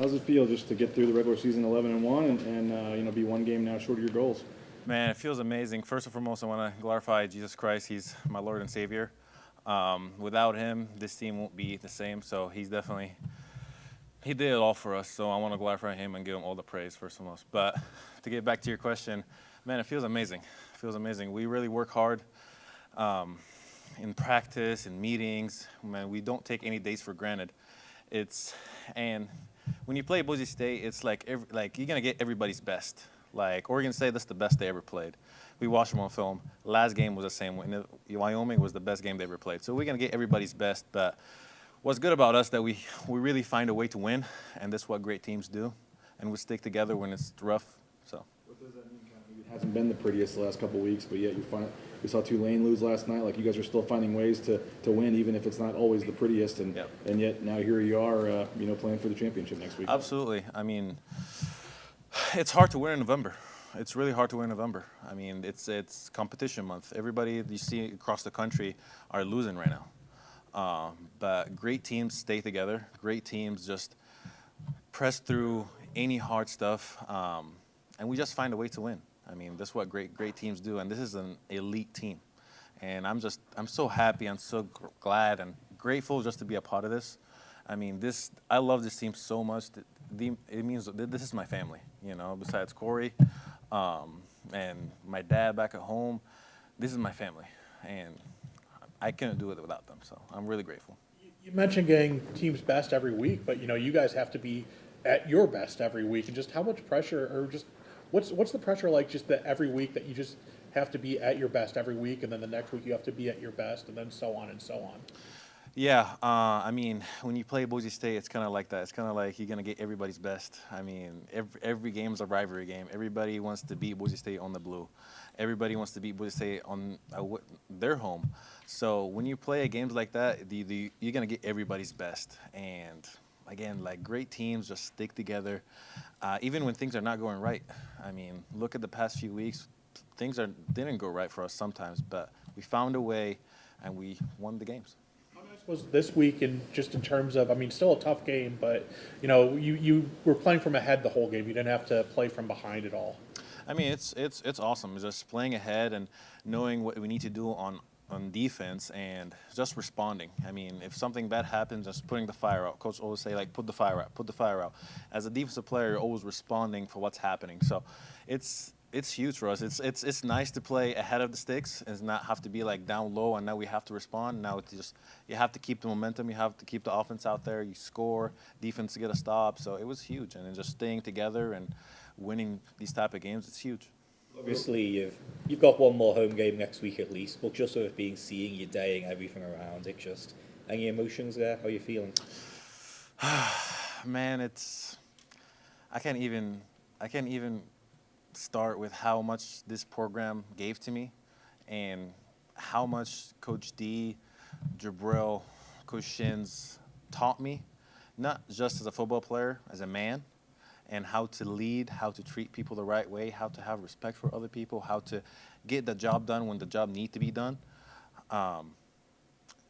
How's it feel just to get through the regular season 11-1 and be one game now short of your goals? Man, it feels amazing. First and foremost, I want to glorify Jesus Christ. He's my Lord and Savior. Without him, this team won't be the same. So he did it all for us. So I want to glorify him and give him all the praise first and foremost. But to get back to your question, man, it feels amazing. It feels amazing. We really work hard in practice, in meetings. Man, we don't take any days for granted. And when you play Boise State, it's like you're gonna get everybody's best. Like Oregon State, that's the best they ever played. We watched them on film. Last game was the same. Wyoming was the best game they ever played. So we're gonna get everybody's best. But what's good about us that we really find a way to win, and that's what great teams do. And we stick together when it's rough. So. What does that mean? It hasn't been the prettiest the last couple of weeks, but yet we saw Tulane lose last night. Like you guys are still finding ways to win, even if it's not always the prettiest. And Yep. and yet now here you are, playing for the championship next week. Absolutely. I mean, it's hard to win in November. It's really hard to win in November. I mean, it's competition month. Everybody you see across the country are losing right now. But great teams stay together. Great teams just press through any hard stuff, and we just find a way to win. I mean, that's what great teams do, and this is an elite team. And I'm so happy. I'm so glad and grateful just to be a part of this. I mean, I love this team so much. It means this is my family, besides Corey and my dad back at home. This is my family, and I couldn't do it without them. So I'm really grateful. You mentioned getting teams best every week, but you guys have to be at your best every week. And just how much pressure, or just what's the pressure like? Just that every week that you just have to be at your best every week, and then the next week you have to be at your best, and then so on and so on. Yeah, I mean, when you play Boise State, it's kind of like that. It's kind of like you're gonna get everybody's best. I mean, every game is a rivalry game. Everybody wants to beat Boise State on the blue. Everybody wants to beat Boise State on their home. So when you play games like that, you're gonna get everybody's best. And again, like great teams just stick together, even when things are not going right. I mean, look at the past few weeks. Didn't go right for us sometimes, but we found a way, and we won the games. Was this week, in just in terms of, I mean, still a tough game, but you were playing from ahead the whole game. You didn't have to play from behind at all. I mean, it's awesome. It's just playing ahead and knowing what we need to do on defense and just responding. I mean, if something bad happens, just putting the fire out. Coach always say like, put the fire out, put the fire out. As a defensive player, you're always responding for what's happening. So it's huge for us. It's nice to play ahead of the sticks and not have to be like down low and now we have to respond. Now it's just you have to keep the momentum. You have to keep the offense out there. You score, defense to get a stop. So it was huge, and then just staying together and winning these type of games, it's huge. Obviously, you've got one more home game next week at least, but just sort of seeing your day and everything around it, just any emotions there? How are you feeling? Man, I can't even start with how much this program gave to me and how much Coach D, Jabril, Coach Shins taught me, not just as a football player, as a man, and how to lead, how to treat people the right way, how to have respect for other people, how to get the job done when the job needs to be done.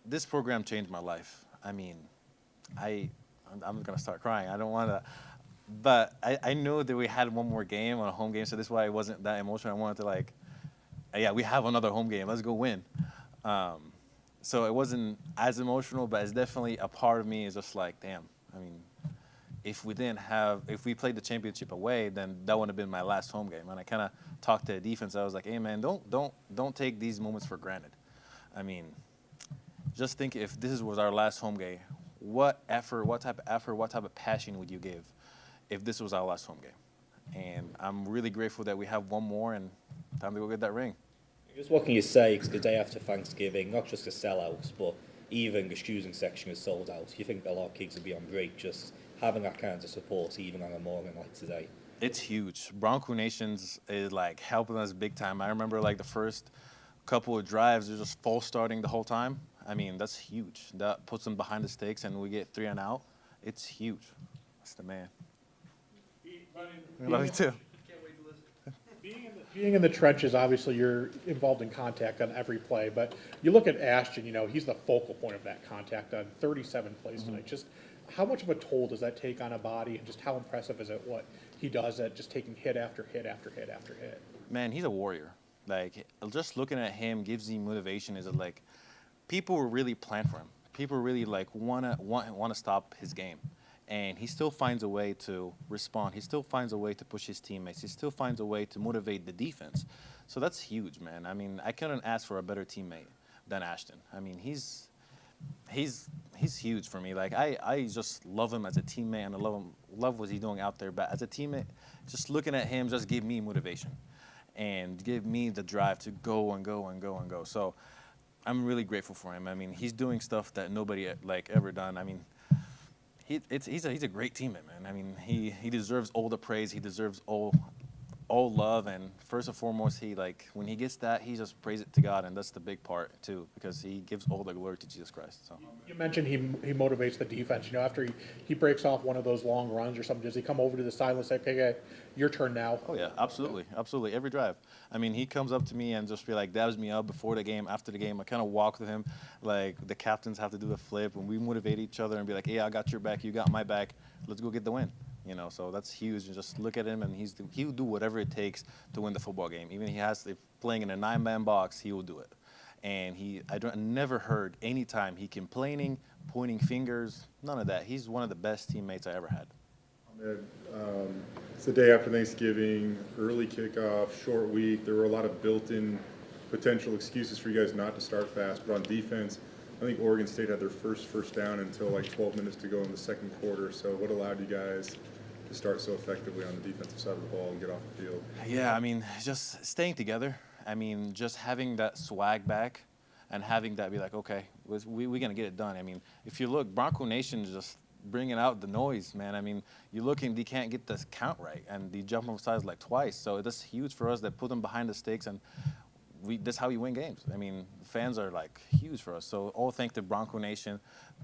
This program changed my life. I mean, I'm going to start crying. I don't want to. But I knew that we had one more game on a home game, so this is why it wasn't that emotional. I wanted to we have another home game. Let's go win. So it wasn't as emotional, but it's definitely a part of me is just like, damn. I mean, if we played the championship away, then that would have been my last home game. And I kind of talked to the defense. I was like, hey man, don't take these moments for granted. I mean, just think if this was our last home game, what type of passion would you give if this was our last home game? And I'm really grateful that we have one more and time to go get that ring. Just what can you say, because the day after Thanksgiving, not just the sellouts, but even the student section is sold out. You think a lot of kids will be on break, just having that kind of support even on a morning like today? It's huge. Bronco Nations is like helping us big time. I remember like the first couple of drives, they're just false starting the whole time. I mean, that's huge. That puts them behind the stakes and we get 3 and out. It's huge. That's the man. I love you too. Being in the trenches, obviously you're involved in contact on every play, but you look at Ashton, he's the focal point of that contact on 37 plays tonight. Just how much of a toll does that take on a body, and just how impressive is it what he does at just taking hit after hit after hit after hit? Man, he's a warrior. Like, just looking at him gives you motivation. Is it like people were really plan for him? People really like wanna stop his game, and he still finds a way to respond. He still finds a way to push his teammates. He still finds a way to motivate the defense. So that's huge, man. I mean, I couldn't ask for a better teammate than Ashton. I mean, he's huge for me. Like, I just love him as a teammate, and I love what he's doing out there. But as a teammate, just looking at him just give me motivation and give me the drive to go and go and go and go. So I'm really grateful for him. I mean, he's doing stuff that nobody like ever done. I mean, he's a great teammate, man. I mean, he deserves all the praise. He deserves all love, and first and foremost, he like when he gets that, he just prays it to God, and that's the big part too, because he gives all the glory to Jesus Christ. So You mentioned he motivates the defense. You know, after he breaks off one of those long runs or something, does he come over to the side and say, "Okay, your turn now"? oh yeah, absolutely, absolutely, every drive. I mean, he comes up to me and just be like dabs me up before the game, after the game. I kind of walk with him, like the captains have to do the flip, and we motivate each other and be like, "Hey, I got your back, you got my back. Let's go get the win." You know, so that's huge. And just look at him, and he'll do whatever it takes to win the football game. Even if playing in a 9-man box, he will do it. And I never heard any time he complaining, pointing fingers, none of that. He's one of the best teammates I ever had. Ahmed, it's the day after Thanksgiving, early kickoff, short week. There were a lot of built-in potential excuses for you guys not to start fast. But on defense, I think Oregon State had their first down until like 12 minutes to go in the second quarter. So what allowed you guys to start so effectively on the defensive side of the ball and get off the field? Yeah, I mean, just staying together. I mean, just having that swag back and having that be like, okay, we're going to get it done. I mean, if you look, Bronco Nation is just bringing out the noise, man. I mean, you're looking, they can't get the count right, and they jump off sides like twice. So that's huge for us. That put them behind the stakes, and that's how we win games. I mean, fans are like huge for us. So all thank the Bronco Nation,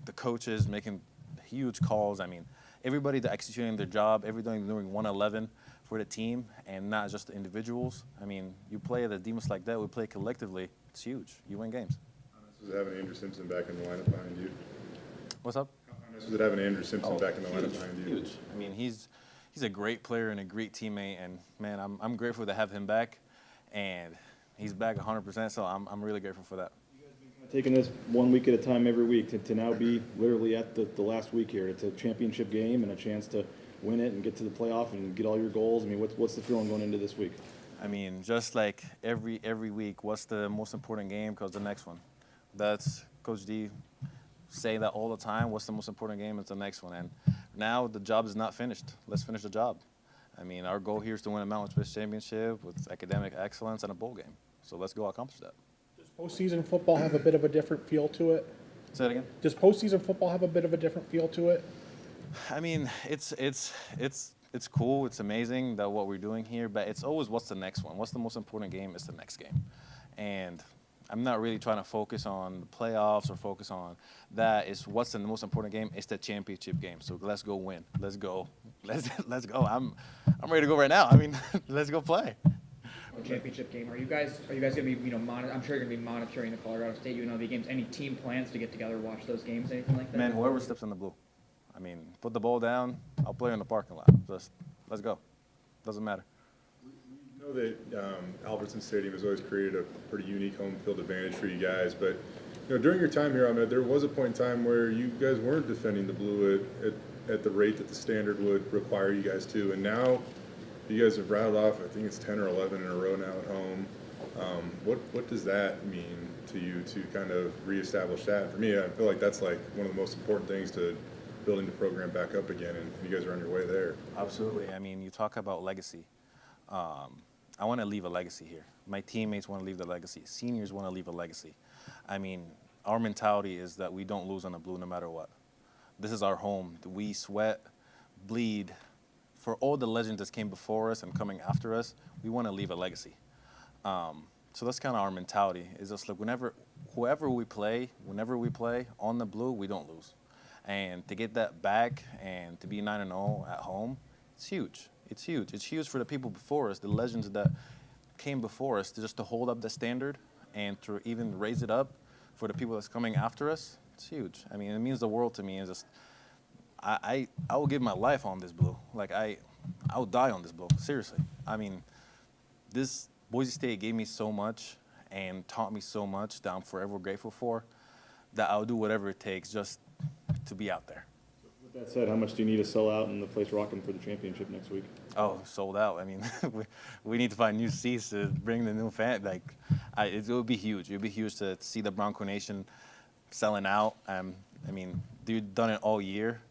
the coaches making huge calls. I mean, everybody that executing their job, everybody doing 111 for the team and not just the individuals. I mean, you play the demons like that, we play collectively. It's huge. You win games. How nice was it having Andrew Simpson back in the lineup behind you? What's up? How nice was it having Andrew Simpson back in the lineup behind you? Huge. I mean, he's a great player and a great teammate, and man, I'm grateful to have him back, and he's back 100%. So I'm really grateful for that. Taking this 1 week at a time every week to now be literally at the last week here. It's a championship game and a chance to win it and get to the playoff and get all your goals. I mean, what's the feeling going into this week? I mean, just like every week, what's the most important game? Because the next one. That's Coach D say that all the time. What's the most important game? It's the next one. And now the job is not finished. Let's finish the job. I mean, our goal here is to win a Mountain West championship with academic excellence and a bowl game. So let's go accomplish that. Does postseason football have a bit of a different feel to it? Say that again? Does postseason football have a bit of a different feel to it? I mean, it's cool. It's amazing that what we're doing here, but it's always what's the next one? What's the most important game? It's the next game. And I'm not really trying to focus on the playoffs or focus on that. It's what's the most important game? It's the championship game. So let's go win. Let's go. Let's go. I'm ready to go right now. I mean, let's go play. Championship game. Are you guys going to be, I'm sure you're going to be monitoring the Colorado State UNLV games. Any team plans to get together, watch those games, anything like that? Man, whoever steps in the blue. I mean, put the ball down. I'll play in the parking lot. Just let's go. Doesn't matter. We know that Albertson Stadium has always created a pretty unique home field advantage for you guys, but during your time here, Ahmed, there was a point in time where you guys weren't defending the blue at the rate that the standard would require you guys to, and now you guys have rattled off, I think it's 10 or 11 in a row now at home. What does that mean to you to kind of reestablish that? For me, I feel like that's like one of the most important things to building the program back up again, and you guys are on your way there. Absolutely. I mean, you talk about legacy. I want to leave a legacy here. My teammates want to leave the legacy. Seniors want to leave a legacy. I mean, our mentality is that we don't lose on the blue no matter what. This is our home. We sweat, bleed. For all the legends that came before us and coming after us, we want to leave a legacy. So that's kind of our mentality. Is just like whenever we play on the blue, we don't lose. And to get that back and to be 9-0 at home, it's huge. It's huge. It's huge for the people before us, the legends that came before us, to hold up the standard and to even raise it up for the people that's coming after us. It's huge. I mean, it means the world to me. It's just I will give my life on this blue. Like I will die on this blue. Seriously. I mean, this Boise State gave me so much and taught me so much that I'm forever grateful for. That I'll do whatever it takes just to be out there. With that said, how much do you need to sell out in the place rocking for the championship next week? Oh, sold out. I mean, we need to find new seats to bring the new fan. Like, it would be huge. It would be huge to see the Bronco Nation selling out. I mean, they've done it all year.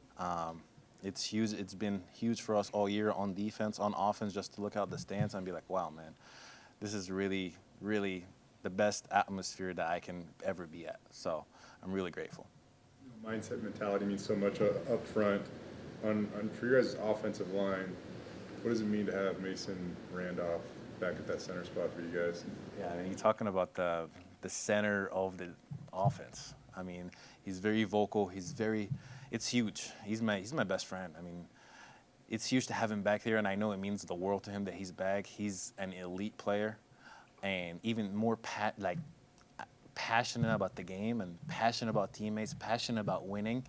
It's huge. It's been huge for us all year on defense, on offense, just to look out the stands and be like, wow, man, this is really, really the best atmosphere that I can ever be at. So I'm really grateful. Mindset, mentality means so much up front. For your guys' offensive line, what does it mean to have Mason Randolph back at that center spot for you guys? Yeah, I mean, you're talking about the center of the offense. I mean, he's very vocal. It's huge. He's my best friend. I mean, it's huge to have him back there, and I know it means the world to him that he's back. He's an elite player, and even more passionate about the game and passionate about teammates, passionate about winning,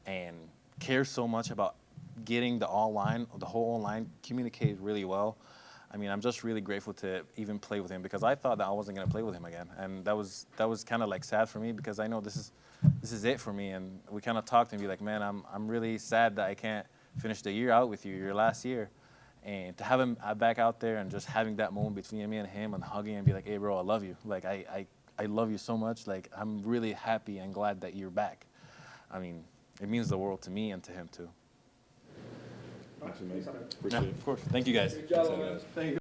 and cares so much about getting the whole line communicated really well. I mean, I'm just really grateful to even play with him because I thought that I wasn't going to play with him again, and that was kind of like sad for me because I know this is it for me. And we kind of talked and be like, man, I'm really sad that I can't finish the year out with you, your last year, and to have him back out there and just having that moment between me and him and hugging and be like, hey, bro, I love you. Like I love you so much. Like I'm really happy and glad that you're back. I mean, it means the world to me and to him too. Thanks, amazing. Yeah, Appreciate it. of course. Thank you guys. Good job, man. Thank you.